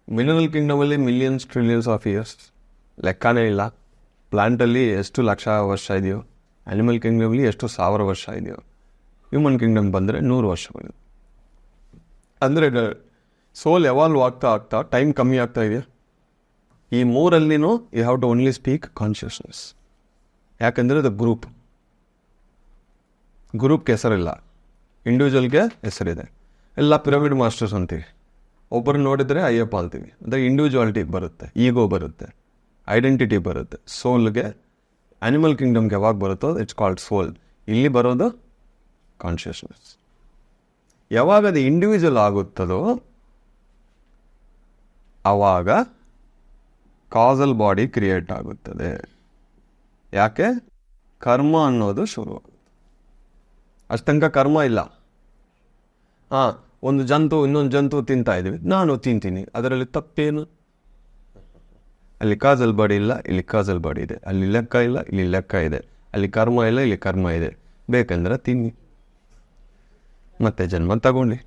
Mineral ಕಿಂಗ್ಡಮಲ್ಲಿ millions trillions of years ಲೆಕ್ಕನೇ ಇಲ್ಲ. ಪ್ಲಾಂಟಲ್ಲಿ ಎಷ್ಟು ಲಕ್ಷ ವರ್ಷ ಇದೆಯೋ, ಆ್ಯನಿಮಲ್ ಕಿಂಗ್ಡಮಲ್ಲಿ ಎಷ್ಟು 1000 ವರ್ಷ ಇದೆಯೋ, ಹ್ಯೂಮನ್ ಕಿಂಗ್ಡಮ್ ಬಂದರೆ 100 ವರ್ಷಗಳು. ಅಂದರೆ ಸೋಲ್ ಎವಾಲ್ವ್ ಆಗ್ತಾ ಆಗ್ತಾ ಟೈಮ್ ಕಮ್ಮಿ ಆಗ್ತಾ ಇದೆಯಾ? ಈ ಮೂರಲ್ಲಿನೂ you have to only speak consciousness. ಯಾಕಂದರೆ ಅದು ಗ್ರೂಪ್ಗೆ ಹೆಸರಿಲ್ಲ, ಇಂಡಿವಿಜುವಲ್ಗೆ ಹೆಸರಿದೆ. ಎಲ್ಲ ಪಿರಮಿಡ್ ಮಾಸ್ಟರ್ಸ್ ಅಂತೀವಿ, ಒಬ್ಬರು ನೋಡಿದರೆ ಅಯ್ಯಪ್ಪ ಅಂತೀವಿ. ಅಂದರೆ ಇಂಡಿವಿಜುವಾಲಿಟಿ ಬರುತ್ತೆ, ಈಗೋ ಬರುತ್ತೆ, ಐಡೆಂಟಿಟಿ ಬರುತ್ತೆ. ಸೋಲ್ಗೆ ಆ್ಯನಿಮಲ್ ಕಿಂಗ್ಡಮ್ಗೆ ಯಾವಾಗ ಬರುತ್ತೋ ಇಟ್ಸ್ ಕಾಲ್ಡ್ ಸೋಲ್. ಇಲ್ಲಿ ಬರೋದು ಕಾನ್ಷಿಯಸ್ನೆಸ್. ಯಾವಾಗ ಅದು ಇಂಡಿವಿಜುವಲ್ ಆಗುತ್ತದೋ ಆವಾಗ ಕಾಸಲ್ ಬಾಡಿ ಕ್ರಿಯೇಟ್ ಆಗುತ್ತದೆ. ಯಾಕೆ? ಕರ್ಮ ಅನ್ನೋದು ಶುರುವಾಗುತ್ತೆ. ಅಷ್ಟಂಕ ಕರ್ಮ ಇಲ್ಲ. ಒಂದು ಜಂತು ಇನ್ನೊಂದು ಜಂತು ತಿಂತಾ ಇದ್ದೀವಿ, ನಾನು ತಿಂತೀನಿ, ಅದರಲ್ಲಿ ತಪ್ಪೇನು? ಅಲ್ಲಿ ಕಾಸಲ್ ಬಾಡಿ ಇಲ್ಲ, ಇಲ್ಲಿ ಕಾಸಲ್ ಬಾಡಿ ಇದೆ. ಅಲ್ಲಿ ಲೆಕ್ಕ ಇಲ್ಲ, ಇಲ್ಲಿ ಲೆಕ್ಕ ಇದೆ. ಅಲ್ಲಿ ಕರ್ಮ ಇಲ್ಲ, ಇಲ್ಲಿ ಕರ್ಮ ಇದೆ. ಬೇಕಂದ್ರೆ ತಿನ್ನಿ, ಮತ್ತೆ ಜನ್ಮ ತಗೊಂಡು